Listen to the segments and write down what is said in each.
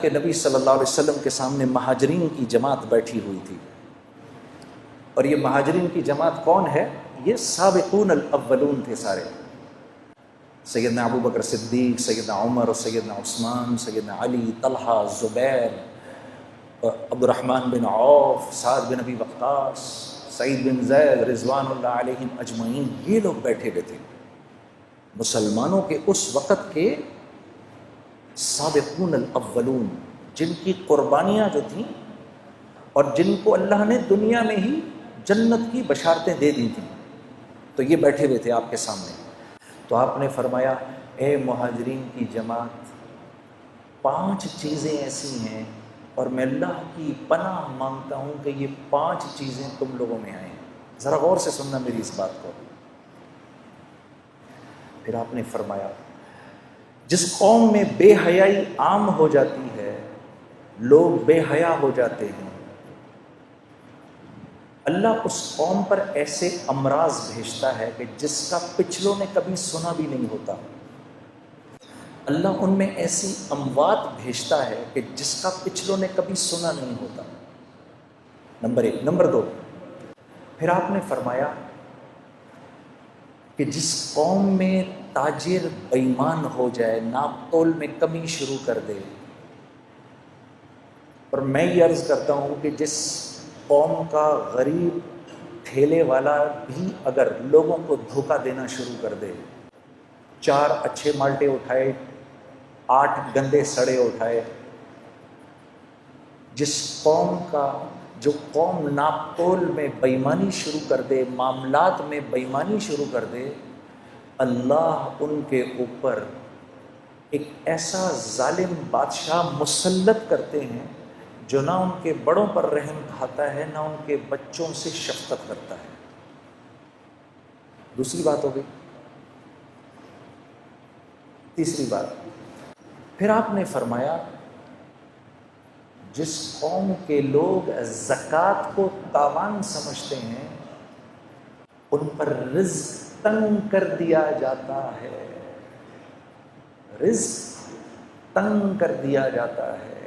کہ نبی صلی اللہ علیہ وسلم کے سامنے مہاجرین کی جماعت بیٹھی ہوئی تھی، اور یہ مہاجرین کی جماعت کون ہے؟ یہ سابقون الاولون تھے سارے، سیدنا ابو بکر صدیق، سیدنا عمر اور سیدنا عثمان، سیدنا علی، طلحہ، زبیر، عبد الرحمن بن عوف، سعد بن ابی وقاص، سعید بن زید رضوان اللہ علیہم اجمعین، یہ لوگ بیٹھے ہوئے تھے، مسلمانوں کے اس وقت کے سابقون الاولون، جن کی قربانیاں جو تھیں اور جن کو اللہ نے دنیا میں ہی جنت کی بشارتیں دے دی تھیں، تو یہ بیٹھے ہوئے تھے آپ کے سامنے۔ تو آپ نے فرمایا، اے مہاجرین کی جماعت، 5 چیزیں ایسی ہیں اور میں اللہ کی پناہ مانگتا ہوں کہ یہ 5 چیزیں تم لوگوں میں آئیں۔ ذرا غور سے سننا میری اس بات کو۔ پھر آپ نے فرمایا، جس قوم میں بے حیائی عام ہو جاتی ہے، لوگ بے حیا ہو جاتے ہیں، اللہ اس قوم پر ایسے امراض بھیجتا ہے کہ جس کا پچھلوں نے کبھی سنا بھی نہیں ہوتا۔ اللہ ان میں ایسی اموات بھیجتا ہے کہ جس کا پچھلوں نے کبھی سنا نہیں ہوتا۔ نمبر 1۔ نمبر 2، پھر آپ نے فرمایا کہ جس قوم میں تاجر بے ایمان ہو جائے، ناپ تول میں کمی شروع کر دے، اور میں یہ عرض کرتا ہوں کہ جس قوم کا غریب ٹھیلے والا بھی اگر لوگوں کو دھوکہ دینا شروع کر دے، 4 اچھے مالٹے اٹھائے، 8 گندے سڑے اٹھائے، جس قوم کا جو قوم ناپ تول میں بے ایمانی شروع کر دے، معاملات میں بے ایمانی شروع کر دے، اللہ ان کے اوپر ایک ایسا ظالم بادشاہ مسلط کرتے ہیں جو نہ ان کے بڑوں پر رحم کھاتا ہے، نہ ان کے بچوں سے شفقت کرتا ہے۔ دوسری بات ہو گئی۔ تیسری بات، پھر آپ نے فرمایا، جس قوم کے لوگ زکوٰۃ کو تاوان سمجھتے ہیں، ان پر رزق تنگ کر دیا جاتا ہے، رزق تنگ کر دیا جاتا ہے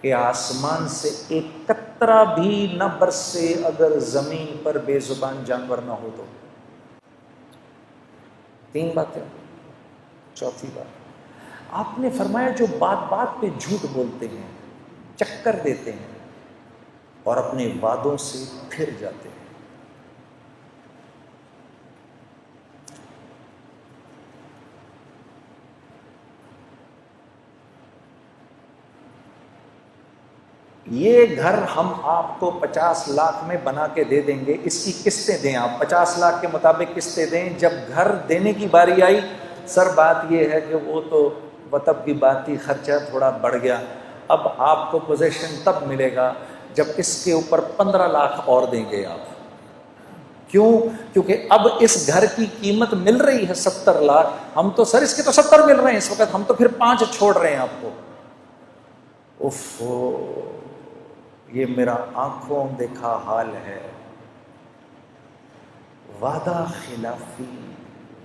کہ آسمان سے ایک قطرہ بھی نہ برسے اگر زمین پر بے زبان جانور نہ ہو تو۔ 3 باتیں۔ چوتھی بات، آپ نے فرمایا جو بات بات پہ جھوٹ بولتے ہیں، چکر دیتے ہیں اور اپنے وعدوں سے پھر جاتے ہیں۔ یہ گھر ہم آپ کو 50 لاکھ میں بنا کے دے دیں گے، اس کی قسطیں دیں، آپ 50 لاکھ کے مطابق قسطیں دیں۔ جب گھر دینے کی باری آئی، سر بات یہ ہے کہ وہ تو وطب کی بات تھی، خرچہ تھوڑا بڑھ گیا، اب آپ کو پوزیشن تب ملے گا جب اس کے اوپر 15 لاکھ اور دیں گے آپ۔ کیوں؟ کیونکہ اب اس گھر کی قیمت مل رہی ہے 70 لاکھ، ہم تو سر اس کے تو 70 مل رہے ہیں اس وقت، ہم تو پھر 5 چھوڑ رہے ہیں آپ کو۔ یہ میرا آنکھوں دیکھا حال ہے۔ وعدہ خلافی،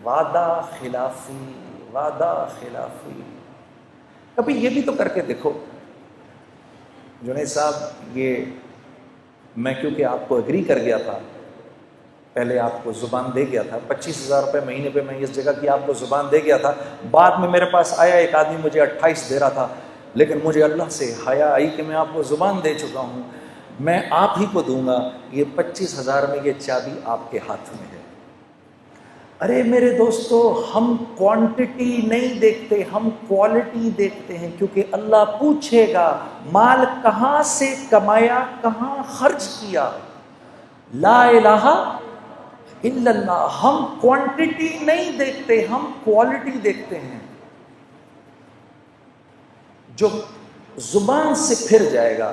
وعدہ خلافی، وعدہ خلافی۔ کبھی یہ بھی تو کر کے دیکھو جنید صاحب، یہ میں کیونکہ آپ کو ایگری کر گیا تھا، پہلے آپ کو زبان دے گیا تھا، 25,000 روپے مہینے پہ میں اس جگہ کی آپ کو زبان دے گیا تھا، بعد میں میرے پاس آیا ایک آدمی مجھے 28 دے رہا تھا، لیکن مجھے اللہ سے حیا آئی کہ میں آپ کو زبان دے چکا ہوں، میں آپ ہی کو دوں گا، یہ 25,000 میں یہ چابی آپ کے ہاتھ میں ہے۔ ارے میرے دوستو، ہم کوانٹٹی نہیں دیکھتے، ہم کوالٹی دیکھتے ہیں، کیونکہ اللہ پوچھے گا مال کہاں سے کمایا، کہاں خرچ کیا۔ لا الہ الا اللہ۔ ہم کوانٹٹی نہیں دیکھتے، ہم کوالٹی دیکھتے ہیں۔ جو زبان سے پھر جائے گا،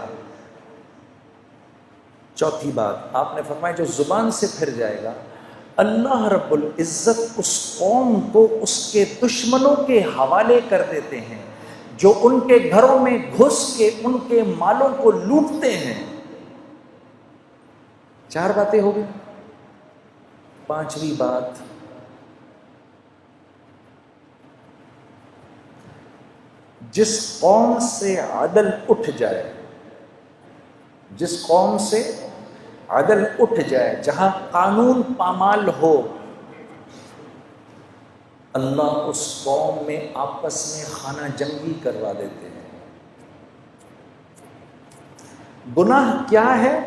چوتھی بات آپ نے فرمایا، جو زبان سے پھر جائے گا، اللہ رب العزت اس قوم کو اس کے دشمنوں کے حوالے کر دیتے ہیں، جو ان کے گھروں میں گھس کے ان کے مالوں کو لوٹتے ہیں۔ 4 باتیں ہو گئی۔ 5ویں بات، جس قوم سے عدل اٹھ جائے، جس قوم سے عدل اٹھ جائے، جہاں قانون پامال ہو، اللہ اس قوم میں آپس میں خانہ جنگی کروا دیتے ہیں۔ گناہ کیا ہے؟